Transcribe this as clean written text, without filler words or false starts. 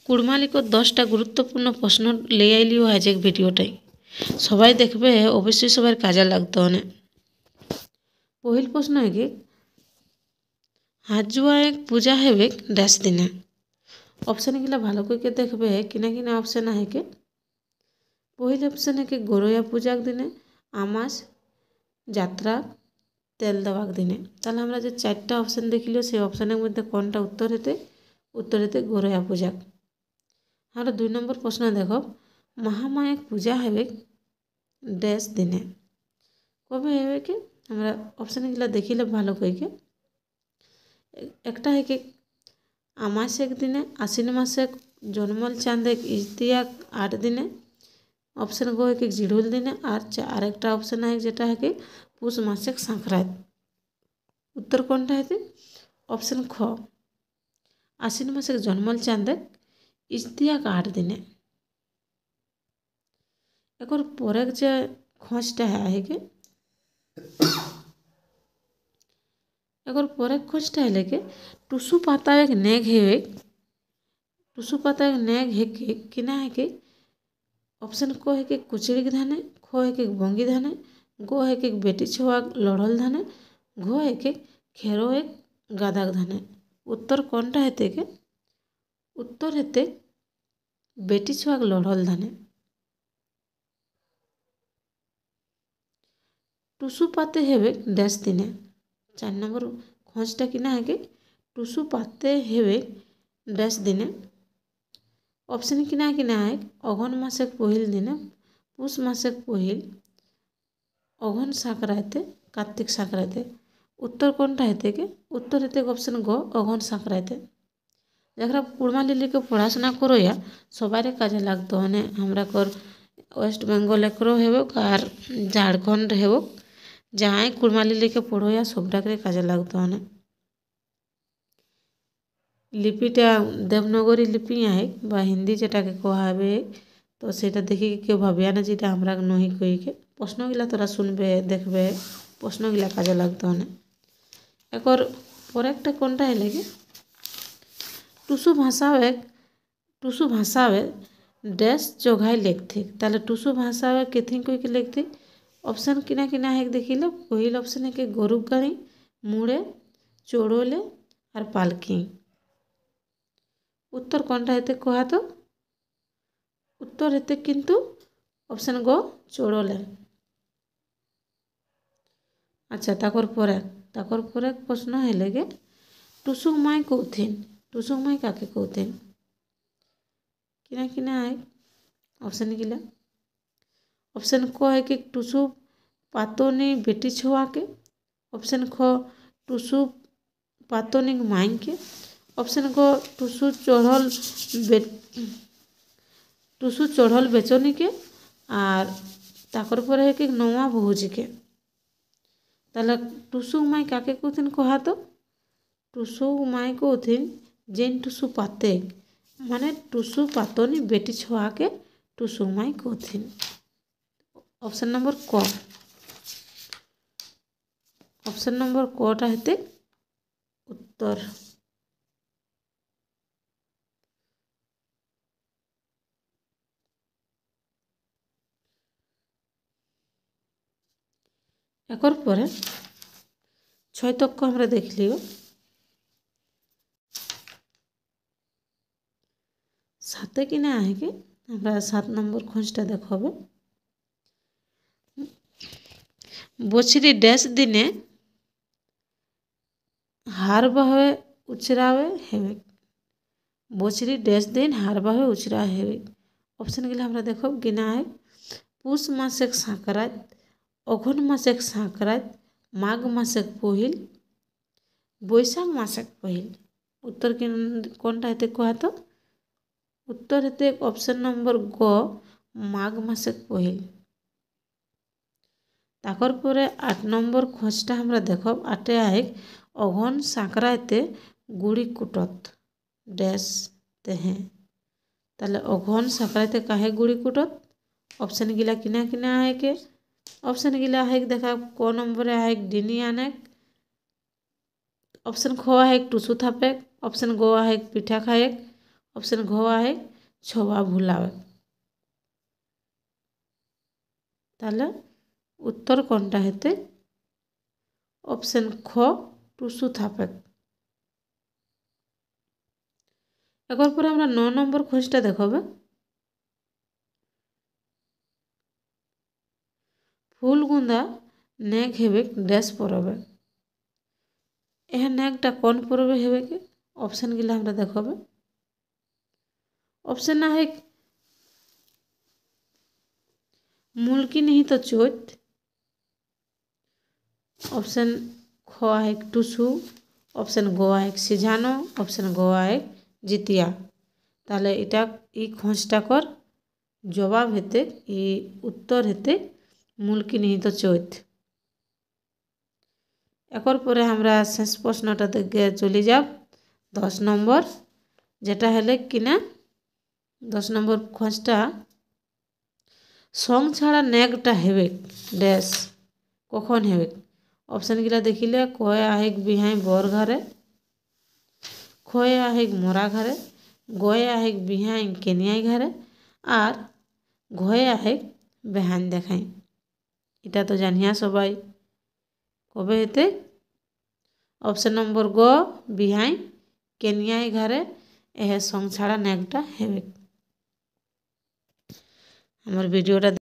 কুড়মালিকর 10টা গুরুত্বপূর্ণ প্রশ্ন লে আইলিও আজ এক ভিডিওটাই সবাই দেখবে অবশ্যই সবার কাজে লাগতো অনেক। পহিল প্রশ্ন কি হাজুয়া এক পূজা হেবে ড্যাশ দিনে। অপশন গিলা ভালো করে দেখবে কিনা কিনা অপশন আহেকে। পহিল অপশন হেকে গরয়া পূজাক দিনে, আমাস, যাত্রা, তেল দেওয়াক দিনে। তাহলে আমরা যে 4টা অপশন দেখিল সেই অপশনের মধ্যে কোনটা উত্তর হেতে গরয়া পূজাক। আমরা 2 নম্বর প্রশ্ন দেখ মহামায়াক পূজা হেবে ড্যাশ দিনে। কবে হেবে কি আমরা অপশনগুলো দেখিলে ভালো করে। একটা হেকে আমাসেক দিনে, আশ্বিন মাসেক জন্মল চাঁদেক ইজতিয়াক 8 দিনে। অপশন গো হেকে জিড়ুল দিনে আর আরেকটা অপশন है যেটা হেকে পুষ মাসেক সংক্রাंत। উত্তর কোনটা হেতে? অপশন খ আশ্বিন মাসেক জন্মল চাঁদেক ইজতিয়াক 8 দিনে। এরপর পরের যে খোঁজটা হেকে এবার পরের খোঁজটা হলে কি টুসু পাতা এক নেগ হেবে। টুসু পাতা এক नेग हेके किना हेके। ऑप्शन को हेके कुचड़ी धाने, खो हेके बंगी धाने, गो हेके बेटी छोआ लड़ल धाने, घो हेके खेरो एक गादाक धाने। उत्तर कोनटा हेते के? उत्तर हेते बेटी छोआ लड़ल धाने। टुसु पाते हेवे डैश दिने। 4 नंबर खोजटा किना हेके टुसु पाते हेवे डैश दिने। ऑप्शन किना किना है अघन मासेक पहिल दिने, पुष मासेक पहिल, अघन संक्रांते, कार्तिक संक्रांते। उत्तर कोनटा हेते के? उत्तर हेते ऑप्शन गो अघन संक्रांते। जरा कुड़माली लेके पढ़ाशोना करो या सबारे काजे लागतो हने हमरा कर वेस्ट बेंगल एकरो हेबक और झारखंड हेबक जहाँ कुड़माली लेके पढ़ो या सबटाके काजे लागतो हने। लिपिटा देवनागरी लिपि है बा हिंदी जेटाके कहा है तो सेटा देखी क्यों भाविया ना जेटा हमरा नहीं कही के प्रश्नगिला तोरा सुनबे देखबे प्रश्नगिला काजे लागतो हने। एक परेकटा कोनटा हेले कि टुसु भाषावे डैश जगह लिखते। ताले टुसु भाषावे केथिं कोई के लिखते। ऑप्शन किना किना है देखिले। पहिल ऑप्शन है कि गरुक गाड़ी, मुड़े, चोड़ोले और पालकी। उत्तर कोनटा हेते कहा तो? उत्तर हेते किंतु ऑप्शन गो चोड़ोले। अच्छा ताकर परे प्रश्न हेले के टुसुक माई कौथिन। टुसुक माई काके कौथिन किना किना है ऑप्शन गिला। ऑप्शन क है कि टुसु पातोनी बेटी छोआ के। ऑप्शन ख टुसु पातोनी माई के। ऑप्शन को टुसु चढ़ल बेचनी के और ताकर पर है कि नौवा बहुजी के। ताला टुसु माई काके कौथिन कहा तो? टुसु माई कौथिन जेन टुसु पाते माने टुसु पातोनी बेटी छोआ के टुसु माई कौथिन। ऑप्शन नंबर क। ऑप्शन नंबर कटा हेते उत्तर। एकर परे 6 तक हमरा देख लियो। 7 किना है कि हमरा 7 नंबर खोजटा देखबे। बछड़ी डैश दिने हार बहवे उचरावे हेवे। बछड़ी डैश दिन हार बहवे उचरा हेवे। ऑप्शन गिला हमरा देखो गिना है पुष मासेक संक्रांत, अघन मासेक संक्रांत, माघ मासेक पहिल, बैशाख मासेक पहिल। उत्तर कोनटा हेते कहा तो? उत्तर हेते ऑप्शन नंबर ग माघ मासेक पहिल। ताकर परे 8 नंबर खोजटा हमरा देखो 8 है अघन संक्रांते गुड़ी कुटत डैश तेहे। ताले अघन संक्रांते काहे गुड़ी कुटत? ऑप्शन गिला किना किना है के। ऑप्शन गिला है देखा क नंबर है डिनी आनेक। ऑप्शन ख है टुसु थापेक। ऑप्शन गो है पिठा खाएक। ऑप्शन घ आहे छवा भुलावे। ताहले उत्तर कोनटा हेते ऑप्शन ख टुसु थापे। एकर पर हमरा 9 नंबर खोजटा देखबे। फूल गुंदा नेक हेबे डैश परबे। यह नेकटा कौन परबे हेबे के ऑप्शन गिला हमरा देखबे। ऑप्शन आहे मुल्की नहीं तो चोत। ऑप्शन ख आहे टुसु। ऑप्शन ग आहे सिझानो। ऑप्शन ग आहे जितिया। ताहले इटा इ खोजटाकर जवाब हेते इ उत्तर हेते मुल्की नहीं तो चोत। एकर परे हमरा शेष प्रश्नटा दिके चली যাব 10 नम्बर जेटा हेले किना 10 नम्बर खोजटा संग छाड़ा नेकटा हेबे डैश कखन हेबे। ऑप्शन गिला देखिले कय आहे बिहाई बर घरे, खय आहे मरा घरे, गय आहे बिहाई केनियाई घरे और घय आहे बेहान देखाई। इटा तो जानिया सबाई कबे हेते ऑप्शन नंबर ग बिहाई केनियाई घरे यह संग छाड़ा नेकटा हेबे। हमर वीडियोटा